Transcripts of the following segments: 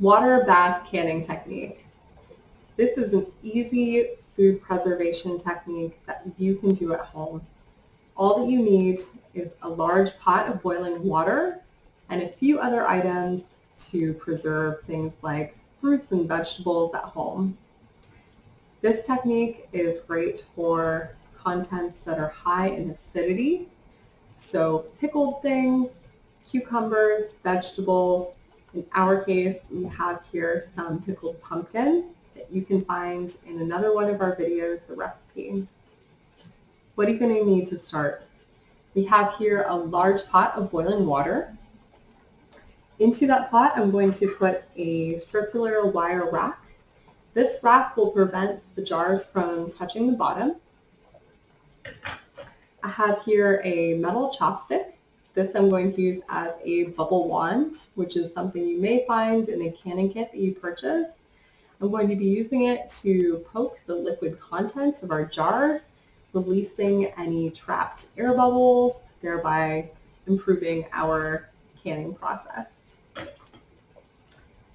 Water bath canning technique. This is an easy food preservation technique that you can do at home. All that you need is a large pot of boiling water and a few other items to preserve things like fruits and vegetables at home. This technique is great for contents that are high in acidity, so pickled things, cucumbers, vegetables. In our case, we have here some pickled pumpkin that you can find in another one of our videos, the recipe. What are you going to need to start? We have here a large pot of boiling water. Into that pot, I'm going to put a circular wire rack. This rack will prevent the jars from touching the bottom. I have here a metal chopstick. This I'm going to use as a bubble wand, which is something you may find in a canning kit that you purchase. I'm going to be using it to poke the liquid contents of our jars, releasing any trapped air bubbles, thereby improving our canning process.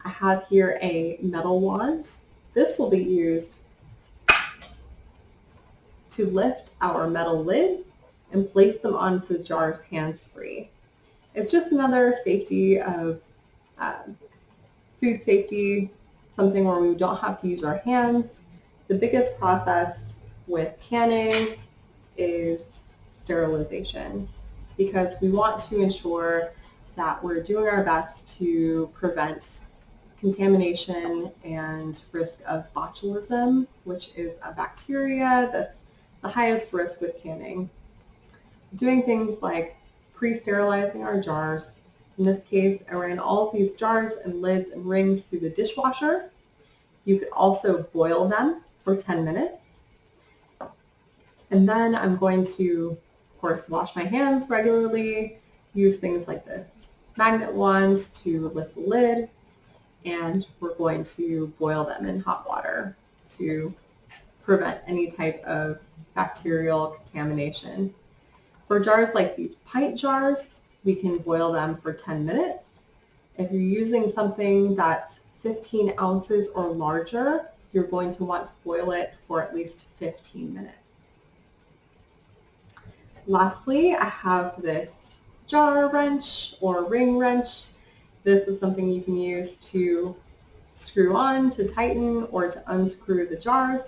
I have here a metal wand. This will be used to lift our metal lids and place them onto the jars hands-free. It's just another safety of food safety, something where we don't have to use our hands. The biggest process with canning is sterilization, because we want to ensure that we're doing our best to prevent contamination and risk of botulism, which is a bacteria that's the highest risk with canning. Doing things like pre-sterilizing our jars. In this case, I ran all of these jars and lids and rings through the dishwasher. You could also boil them for 10 minutes. And then I'm going to, of course, wash my hands regularly, use things like this magnet wand to lift the lid, and we're going to boil them in hot water to prevent any type of bacterial contamination. For jars like these pint jars, we can boil them for 10 minutes. If you're using something that's 15 ounces or larger, you're going to want to boil it for at least 15 minutes. Lastly, I have this jar wrench or ring wrench. This is something you can use to screw on, to tighten, or to unscrew the jars.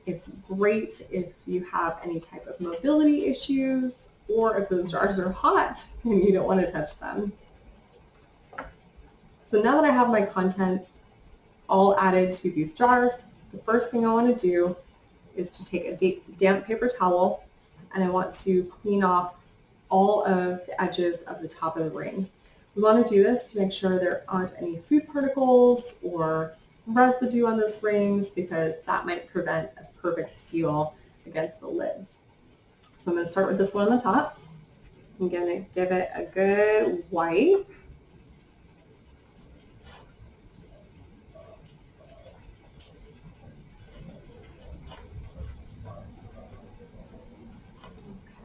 It's great if you have any type of mobility issues, or if those jars are hot and you don't want to touch them. So now that I have my contents all added to these jars, the first thing I want to do is to take a damp paper towel, and I want to clean off all of the edges of the top of the rings. We want to do this to make sure there aren't any food particles or residue on those rings, because that might prevent a perfect seal against the lids. So I'm going to start with this one on the top. I'm going to give it a good wipe.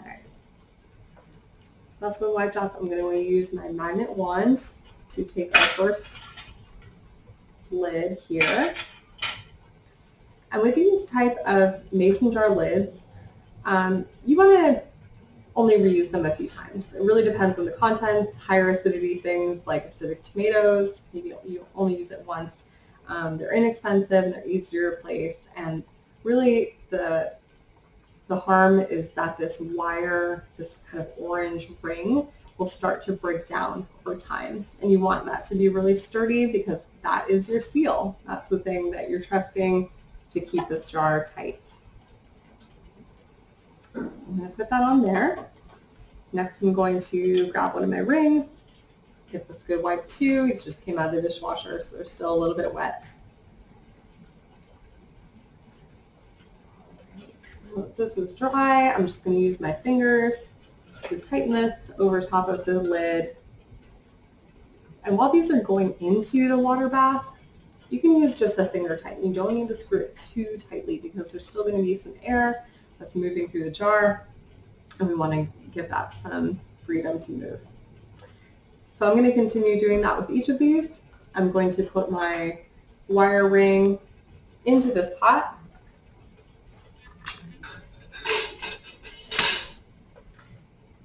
Okay. So that's been wiped off. I'm going to use my magnet wand to take our first lid here. And with these type of mason jar lids, you want to only reuse them a few times. It really depends on the contents. Higher acidity things like acidic tomatoes, maybe you only use it once. They're inexpensive and they're easy to replace. And really the harm is that this wire, this kind of orange ring, will start to break down over time. And you want that to be really sturdy, because that is your seal. That's the thing that you're trusting to keep this jar tight. So I'm going to put that on there. Next, I'm going to grab one of my rings, give this a good wipe too. It just came out of the dishwasher, so they're still a little bit wet. So this is dry. I'm just going to use my fingers to tighten this over top of the lid. And while these are going into the water bath, you can use just a finger tighten. You don't need to screw it too tightly, because there's still going to be some air that's moving through the jar, and we want to give that some freedom to move. So I'm going to continue doing that with each of these. I'm going to put my wire ring into this pot.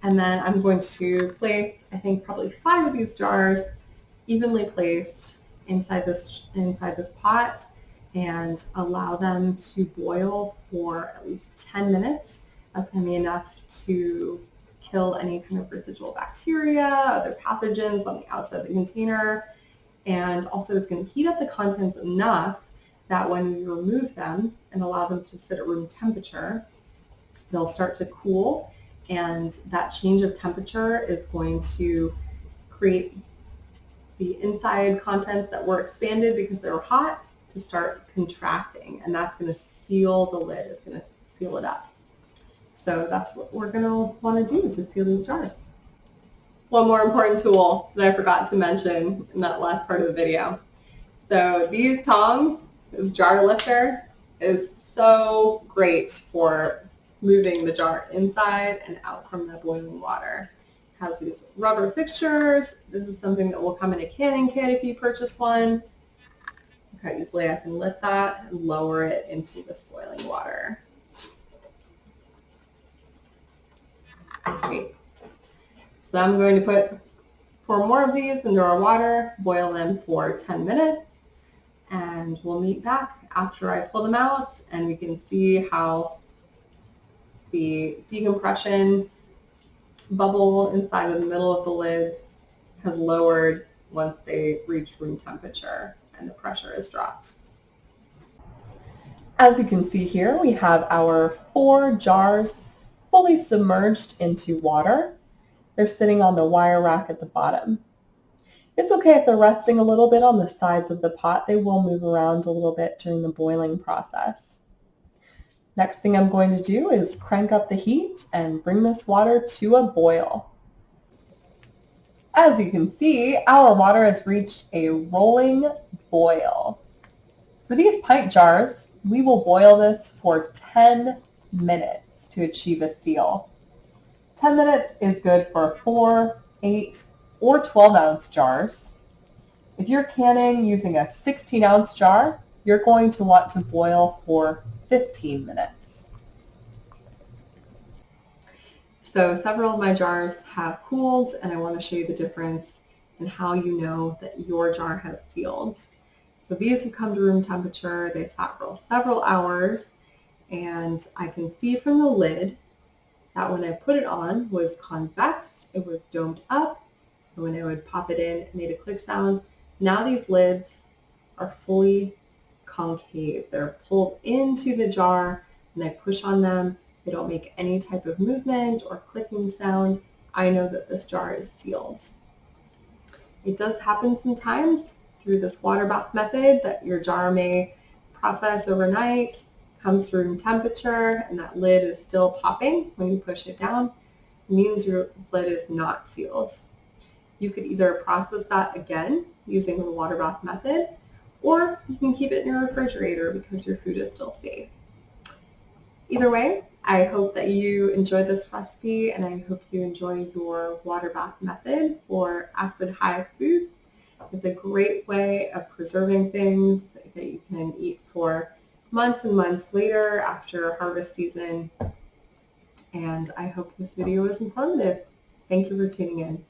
And then I'm going to place, I think, probably 5 of these jars evenly placed inside this pot and allow them to boil for at least 10 minutes. That's going to be enough to kill any kind of residual bacteria, other pathogens on the outside of the container. And also it's going to heat up the contents enough that when we remove them and allow them to sit at room temperature, they'll start to cool, and that change of temperature is going to create the inside contents that were expanded because they were hot to start contracting, and that's going to seal the lid. It's going to seal it up. So that's what we're going to want to do to seal these jars. One more important tool that I forgot to mention in that last part of the video. So these tongs, this jar lifter, is so great for moving the jar inside and out from the boiling water. It has these rubber fixtures. This is something that will come in a canning kit if you purchase one. Look how easily I can lift that and lower it into this boiling water. Great. So I'm going to pour more of these into our water, boil them for 10 minutes, and we'll meet back after I pull them out and we can see how the decompression bubble inside of the middle of the lids has lowered once they reach room temperature and the pressure is dropped. As you can see here, we have our 4 jars fully submerged into water. They're sitting on the wire rack at the bottom. It's okay if they're resting a little bit on the sides of the pot. They will move around a little bit during the boiling process. Next thing I'm going to do is crank up the heat and bring this water to a boil. As you can see, our water has reached a rolling boil. For these pint jars, we will boil this for 10 minutes to achieve a seal. 10 minutes is good for 4, 8, or 12-ounce jars. If you're canning using a 16-ounce jar, you're going to want to boil for 15 minutes. So several of my jars have cooled, and I want to show you the difference in how you know that your jar has sealed. So these have come to room temperature. They've sat for several hours, and I can see from the lid that when I put it on was convex, it was domed up, and when I would pop it in, it made a click sound. Now these lids are fully concave. They're pulled into the jar, and I push on them. They don't make any type of movement or clicking sound. I know that this jar is sealed. It does happen sometimes through this water bath method that your jar may process overnight, comes to room temperature, and that lid is still popping when you push it down. It means your lid is not sealed. You could either process that again using the water bath method, or you can keep it in your refrigerator because your food is still safe. Either way, I hope that you enjoyed this recipe, and I hope you enjoy your water bath method for acid high foods. It's a great way of preserving things that you can eat for months and months later after harvest season. And I hope this video was informative. Thank you for tuning in.